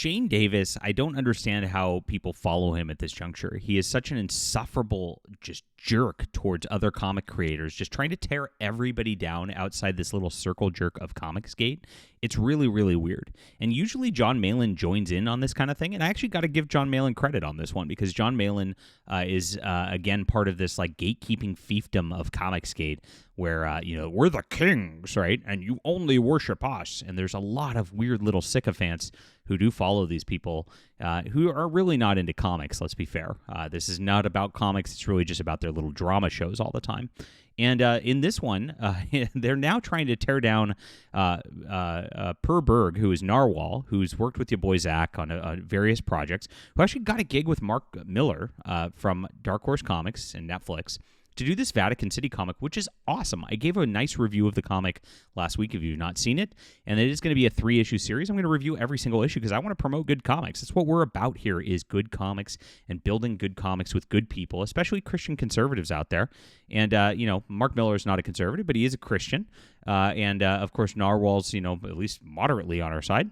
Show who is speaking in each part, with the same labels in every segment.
Speaker 1: Shane Davis, I don't understand how people follow him at this juncture. He is such an insufferable just jerk towards other comic creators, just trying to tear everybody down outside this little circle jerk of ComicsGate. It's really, really weird. And usually Jon Malin joins in on this kind of thing, and I actually got to give Jon Malin credit on this one because Jon Malin is, again, part of this like gatekeeping fiefdom of ComicsGate where, we're the kings, right? And you only worship us. And there's a lot of weird little sycophants who do follow these people who are really not into comics, let's be fair. This is not about comics. It's really just about their little drama shows all the time. And in this one, they're now trying to tear down Per Berg, who is NARWHAL, who's worked with your boy Zach on various projects, who actually got a gig with Mark Millar from Dark Horse Comics and Netflix to do this Vatican City comic, which is awesome. I gave a nice review of the comic last week if you've not seen it, and it is going to be a 3-issue series. I'm going to review every single issue because I want to promote good comics. That's what we're about here, is good comics and building good comics with good people, especially Christian conservatives out there. And, Mark Millar is not a conservative, but he is a Christian. Of course, NARWHAL's, at least moderately on our side.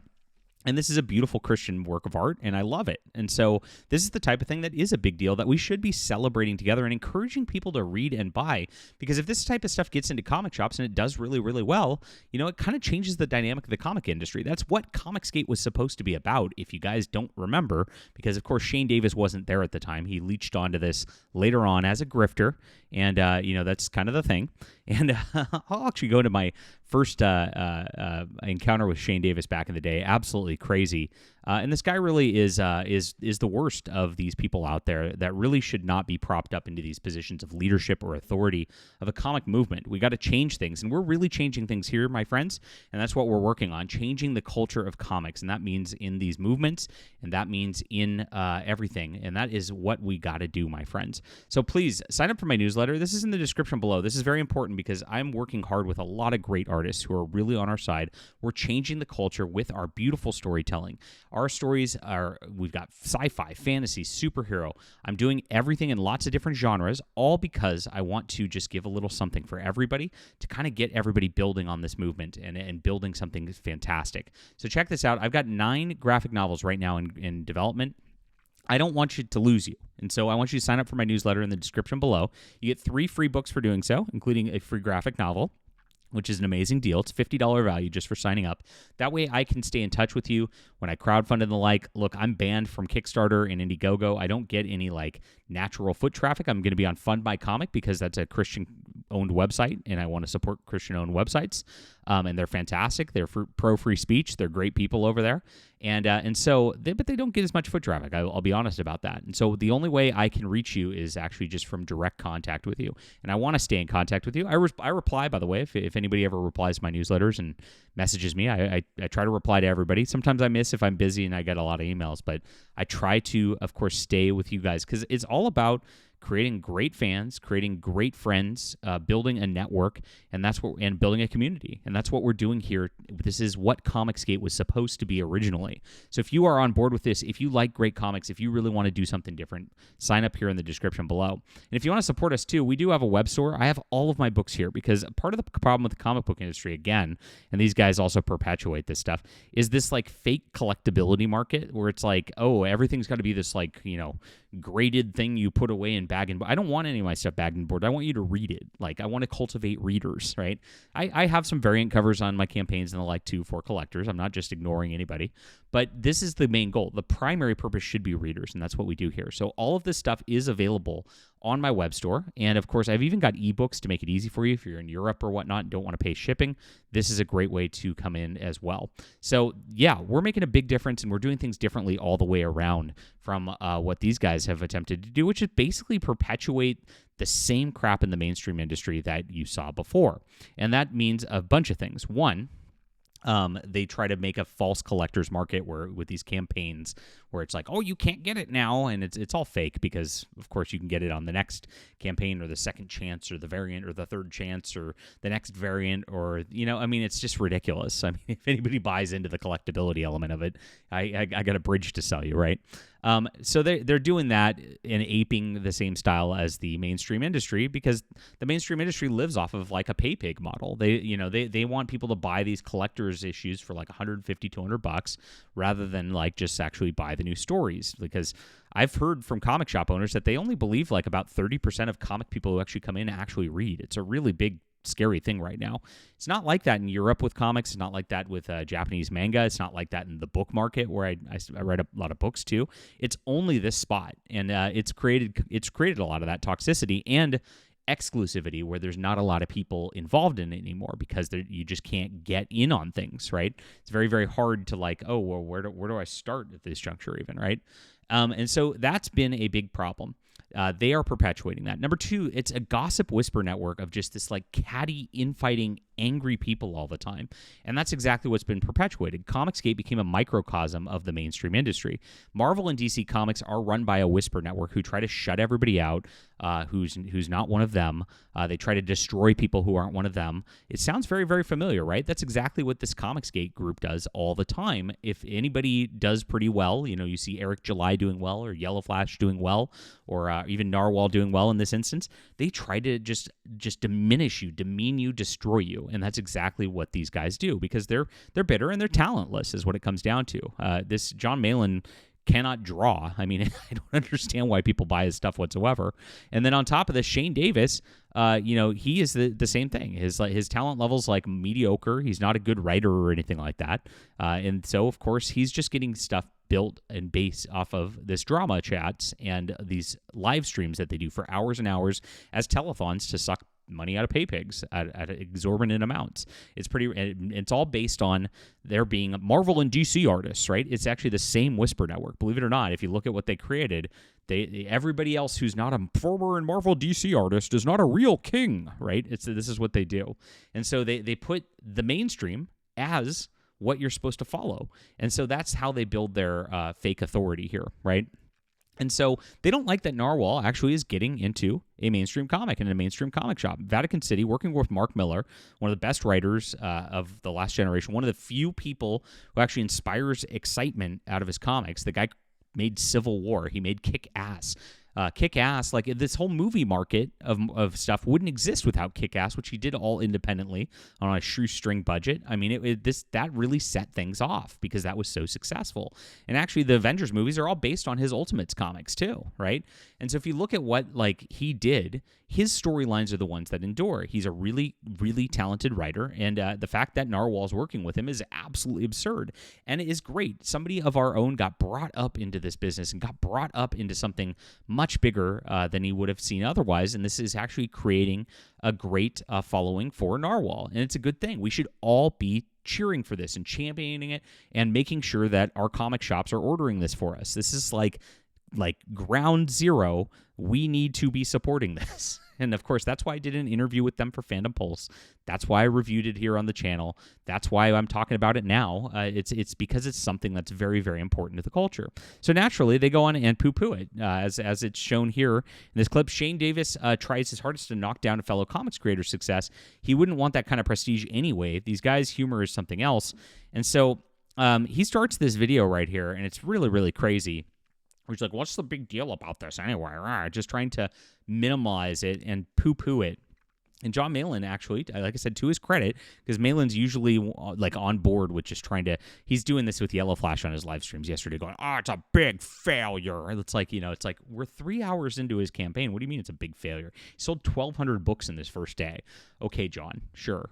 Speaker 1: And this is a beautiful Christian work of art, and I love it. And so this is the type of thing that is a big deal that we should be celebrating together and encouraging people to read and buy. Because if this type of stuff gets into comic shops and it does really, really well, it kind of changes the dynamic of the comic industry. That's what ComicsGate was supposed to be about, if you guys don't remember. Because, of course, Shane Davis wasn't there at the time. He leached onto this later on as a grifter, and, that's kind of the thing. And I'll actually go to my first encounter with Shane Davis back in the day. Absolutely crazy. And this guy really is the worst of these people out there that really should not be propped up into these positions of leadership or authority of a comic movement. We got to change things, and we're really changing things here, my friends, and that's what we're working on, changing the culture of comics, and that means in these movements, and that means in everything, and that is what we got to do, my friends. So please, sign up for my newsletter. This is in the description below. This is very important because I'm working hard with a lot of great artists who are really on our side. We're changing the culture with our beautiful storytelling. Our stories we've got sci-fi, fantasy, superhero. I'm doing everything in lots of different genres, all because I want to just give a little something for everybody to kind of get everybody building on this movement and building something fantastic. So check this out. I've got 9 graphic novels right now in development. I don't want you to lose you. And so I want you to sign up for my newsletter in the description below. You get 3 free books for doing so, including a free graphic novel, which is an amazing deal. It's $50 value just for signing up. That way I can stay in touch with you when I crowdfund and the like. Look, I'm banned from Kickstarter and Indiegogo. I don't get any natural foot traffic. I'm going to be on Fund My Comic because that's a Christian-owned website, and I want to support Christian-owned websites. And they're fantastic. They're pro-free speech. They're great people over there. But they don't get as much foot traffic. I'll be honest about that. And so the only way I can reach you is actually just from direct contact with you. And I want to stay in contact with you. I reply, by the way, if anybody ever replies to my newsletters and messages me, I try to reply to everybody. Sometimes I miss if I'm busy and I get a lot of emails, but I try to, of course, stay with you guys because it's all about creating great fans, creating great friends, building a network, and building a community. And that's what we're doing here. This is what ComicsGate was supposed to be originally. So if you are on board with this, if you like great comics, if you really want to do something different, sign up here in the description below. And if you want to support us too, we do have a web store. I have all of my books here because part of the problem with the comic book industry, again, and these guys also perpetuate this stuff, is this fake collectibility market where it's everything's got to be this graded thing you put away in bag and board. I don't want any of my stuff bagged and board. I want you to read it. I want to cultivate readers, right? I have some variant covers on my campaigns and the like too for collectors. I'm not just ignoring anybody, but this is the main goal. The primary purpose should be readers, and that's what we do here. So all of this stuff is available on my web store, and of course, I've even got ebooks to make it easy for you if you're in Europe or whatnot and don't want to pay shipping. This is a great way to come in as well. So yeah, we're making a big difference, and we're doing things differently all the way around from what these guys have attempted to do, which is basically perpetuate the same crap in the mainstream industry that you saw before. And that means a bunch of things. One, they try to make a false collector's market with these campaigns where it's you can't get it now, and it's all fake because, of course, you can get it on the next campaign or the second chance or the variant or the third chance or the next variant or, it's just ridiculous. I mean, if anybody buys into the collectability element of it, I got a bridge to sell you, right? So they're doing that and aping the same style as the mainstream industry because the mainstream industry lives off of a pay pig model. They want people to buy these collectors collector's issues for like $150, $200 rather than like just actually buy the new stories. Because I've heard from comic shop owners that they only believe like about 30% of comic people who actually come in actually read. It's a really big, scary thing right now. It's not like that in Europe with comics. It's not like that with Japanese manga. It's not like that in the book market where I read a lot of books too. It's only this spot, and it's created a lot of that toxicity and exclusivity where there's not a lot of people involved in it anymore because you just can't get in on things, right? It's very, very hard to like, oh, well, where do I start at this juncture even, right? And so that's been a big problem. They are perpetuating that. Number two, it's a gossip whisper network of just this like catty, infighting, angry people all the time. And that's exactly what's been perpetuated. ComicsGate became a microcosm of the mainstream industry. Marvel and DC Comics are run by a whisper network who try to shut everybody out, who's not one of them. They try to destroy people who aren't one of them. It sounds very, very familiar, right? That's exactly what this ComicsGate group does all the time. If anybody does pretty well, you see Eric July doing well, or Yellow Flash doing well, or even NARWHAL doing well in this instance, they try to just diminish you, demean you, destroy you. And that's exactly what these guys do because they're bitter and they're talentless is what it comes down to. This Jon Malin cannot draw. I mean, I don't understand why people buy his stuff whatsoever. And then on top of this, Shane Davis, he is the same thing. His talent level's like mediocre. He's not a good writer or anything like that. And so, of course, he's just getting stuff built and based off of this drama chats and these live streams that they do for hours and hours as telethons to suck money out of pay pigs at exorbitant amounts. It's all based on there being Marvel and DC artists, right? It's actually the same whisper network. Believe it or not, if you look at what they created, everybody else who's not a former and Marvel DC artist is not a real king, right? This is what they do. And so they put the mainstream as what you're supposed to follow. And so that's how they build their fake authority here, right? And so they don't like that NARWHAL actually is getting into a mainstream comic and a mainstream comic shop. Vatican City, working with Mark Millar, one of the best writers of the last generation, one of the few people who actually inspires excitement out of his comics. The guy made Civil War. He made Kick-Ass. Kick-Ass, like this whole movie market of stuff wouldn't exist without Kick-Ass, which he did all independently on a shoestring budget. I mean, that really set things off because that was so successful. And actually, the Avengers movies are all based on his Ultimates comics too, right? And so if you look at what like he did, his storylines are the ones that endure. He's a really, really talented writer, and the fact that NARWHAL is working with him is absolutely absurd. And it is great. Somebody of our own got brought up into this business and got brought up into something much bigger than he would have seen otherwise, and this is actually creating a great following for NARWHAL, and it's a good thing. We should all be cheering for this and championing it and making sure that our comic shops are ordering this for us. This is like ground zero. We need to be supporting this. And of course, that's why I did an interview with them for Fandom Pulse. That's why I reviewed it here on the channel. That's why I'm talking about it now. It's because it's something that's very, very important to the culture. So naturally, they go on and poo-poo it. As it's shown here in this clip, Shane Davis tries his hardest to knock down a fellow comics creator's success. He wouldn't want that kind of prestige anyway. These guys' humor is something else. And so he starts this video right here, and it's really, really crazy. He's like, what's the big deal about this anyway? Just trying to minimize it and poo-poo it. And Jon Malin, actually, like I said, to his credit, because Malin's usually like on board with just trying to, he's doing this with Yellow Flash on his live streams yesterday, going, it's a big failure. It's like, we're 3 hours into his campaign. What do you mean it's a big failure? He sold 1,200 books in this first day. Okay, John, sure.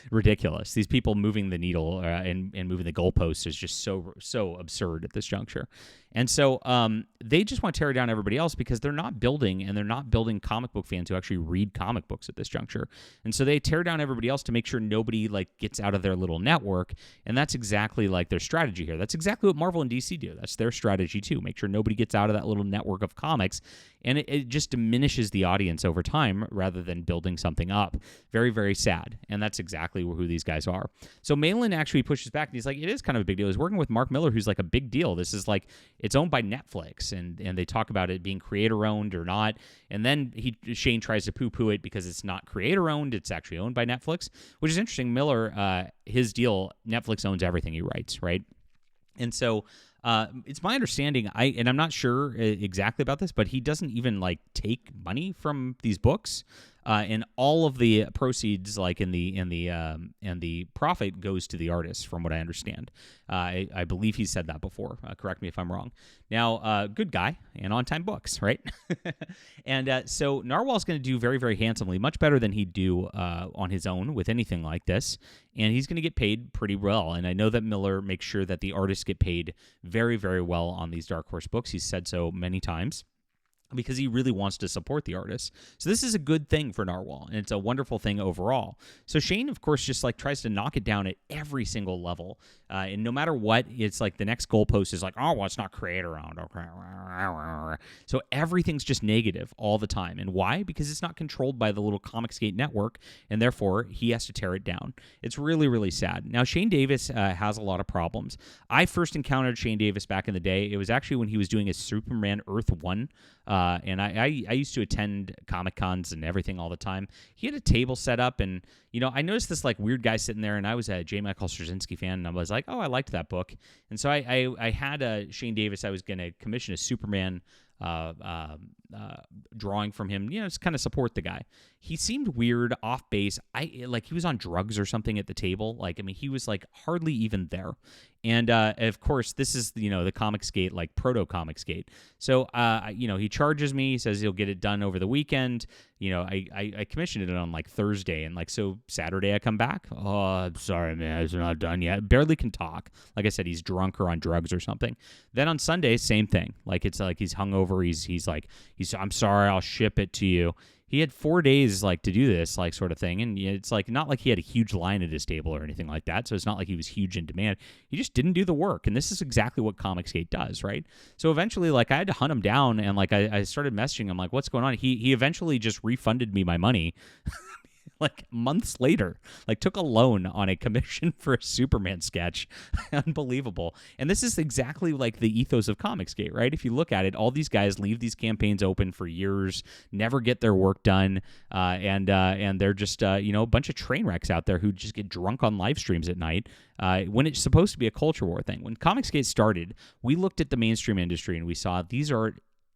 Speaker 1: Ridiculous. These people moving the needle and moving the goalposts is just so absurd at this juncture. And so they just want to tear down everybody else because they're not building comic book fans who actually read comic books at this juncture. And so they tear down everybody else to make sure nobody gets out of their little network. And that's exactly their strategy here. That's exactly what Marvel and DC do. That's their strategy too. Make sure nobody gets out of that little network of comics. And it just diminishes the audience over time rather than building something up. Very, very sad. And that's exactly who these guys are. So Malin actually pushes back and he's like, it is kind of a big deal. He's working with Mark Millar, who's like a big deal. This is it's owned by Netflix, and they talk about it being creator-owned or not. And then Shane tries to poo-poo it because it's not creator-owned. It's actually owned by Netflix, which is interesting. Millar, his deal, Netflix owns everything he writes, right? And so it's my understanding, and I'm not sure exactly about this, but he doesn't even take money from these books. and all of the proceeds, like in the profit, goes to the artist, from what I understand. I believe he said that before. Correct me if I'm wrong. Now, good guy and on-time books, right? And so NARWHAL's going to do very, very handsomely, much better than he'd do on his own with anything like this. And he's going to get paid pretty well. And I know that Millar makes sure that the artists get paid very, very well on these Dark Horse books. He's said so many times, because he really wants to support the artists. So this is a good thing for NARWHAL, and it's a wonderful thing overall. So Shane, of course, just like tries to knock it down at every single level. And no matter what, it's like the next goalpost is like, oh, well, it's not creator owned. Okay. So everything's just negative all the time. And why? Because it's not controlled by the little ComicsGate network, and therefore he has to tear it down. It's really, really sad. Now, Shane Davis has a lot of problems. I first encountered Shane Davis back in the day. It was actually when he was doing his Superman Earth 1. And I used to attend Comic Cons and everything all the time. He had a table set up, and I noticed this like weird guy sitting there, and I was a J. Michael Straczynski fan, and I was like, oh, I liked that book. And so I had Shane Davis. I was going to commission a Superman drawing from him, just kind of support the guy. He seemed weird, off base. Like he was on drugs or something at the table. Like, I mean, he was like hardly even there. And of course, this is the ComicsGate, like proto ComicsGate. So he charges me. He says he'll get it done over the weekend. I commissioned it on like Thursday, and like so Saturday I come back. Oh, I'm sorry, man, it's not done yet. Barely can talk. Like I said, he's drunk or on drugs or something. Then on Sunday, same thing. Like it's like he's hungover. He's I'm sorry, I'll ship it to you. He had 4 days like to do this like sort of thing, and it's like not like he had a huge line at his table or anything like that, so it's not like he was huge in demand. He just didn't do the work, and this is exactly what ComicsGate does, right? So eventually, like I had to hunt him down, and like I started messaging him like, what's going on? He eventually just refunded me my money like months later, like took a loan on a commission for a Superman sketch. Unbelievable. And this is exactly like the ethos of ComicsGate, right? If you look at it, all these guys leave these campaigns open for years, never get their work done, and they're just a bunch of train wrecks out there who just get drunk on live streams at night when it's supposed to be a culture war thing. When ComicsGate started, we looked at the mainstream industry and we saw these are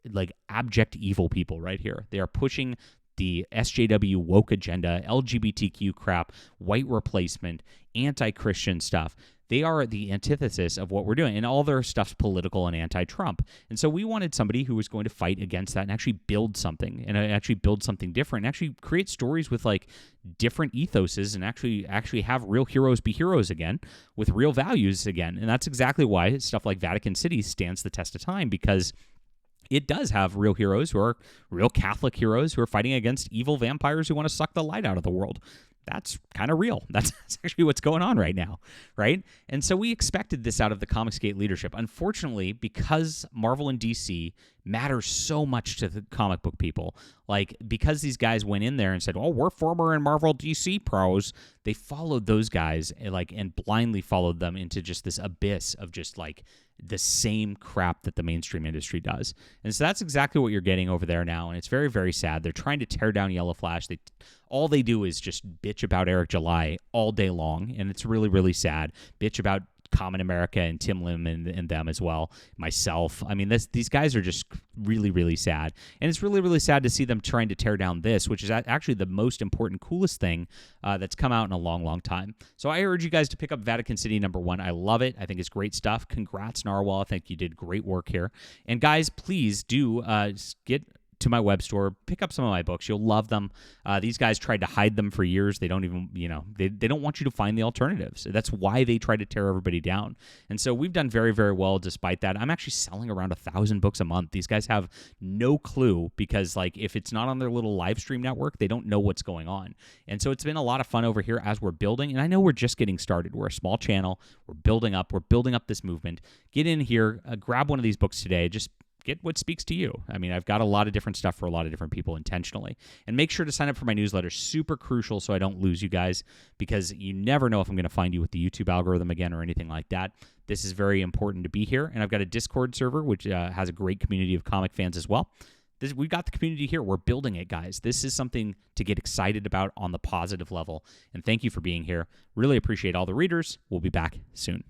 Speaker 1: like abject evil people right here. They are pushing the SJW woke agenda, LGBTQ crap, white replacement, anti-Christian stuff. They are the antithesis of what we're doing, and all their stuff's political and anti-Trump. And so we wanted somebody who was going to fight against that and actually build something, and actually build something different, and actually create stories with like different ethoses, and actually have real heroes be heroes again, with real values again. And that's exactly why stuff like Vatican City stands the test of time, because it does have real heroes who are real Catholic heroes who are fighting against evil vampires who want to suck the light out of the world. That's kind of real. That's actually what's going on right now, right? And so we expected this out of the ComicsGate leadership. Unfortunately, because Marvel and DC matter so much to the comic book people, like because these guys went in there and said, "Oh, we're former and Marvel DC pros," they followed those guys and blindly followed them into just this abyss of just like the same crap that the mainstream industry does. And so that's exactly what you're getting over there now, and it's very, very sad. They're trying to tear down Yellow Flash. All they do is just bitch about Eric July all day long, and it's really, really sad. Bitch about Common America and Tim Lim and them as well, myself. I mean, these guys are just really, really sad. And it's really, really sad to see them trying to tear down this, which is actually the most important, coolest thing that's come out in a long, long time. So I urge you guys to pick up Vatican City #1. I love it. I think it's great stuff. Congrats, NARWHAL. I think you did great work here. And guys, please do get to my web store, pick up some of my books. You'll love them. These guys tried to hide them for years. They don't even, they don't want you to find the alternatives. That's why they try to tear everybody down. And so we've done very, very well despite that. I'm actually selling around 1,000 books a month. These guys have no clue because, like, if it's not on their little live stream network, they don't know what's going on. And so it's been a lot of fun over here as we're building. And I know we're just getting started. We're a small channel. We're building up this movement. Get in here, grab one of these books today. Just get what speaks to you. I mean, I've got a lot of different stuff for a lot of different people intentionally. And make sure to sign up for my newsletter. Super crucial so I don't lose you guys, because you never know if I'm going to find you with the YouTube algorithm again or anything like that. This is very important to be here. And I've got a Discord server, which has a great community of comic fans as well. We've got the community here. We're building it, guys. This is something to get excited about on the positive level. And thank you for being here. Really appreciate all the readers. We'll be back soon.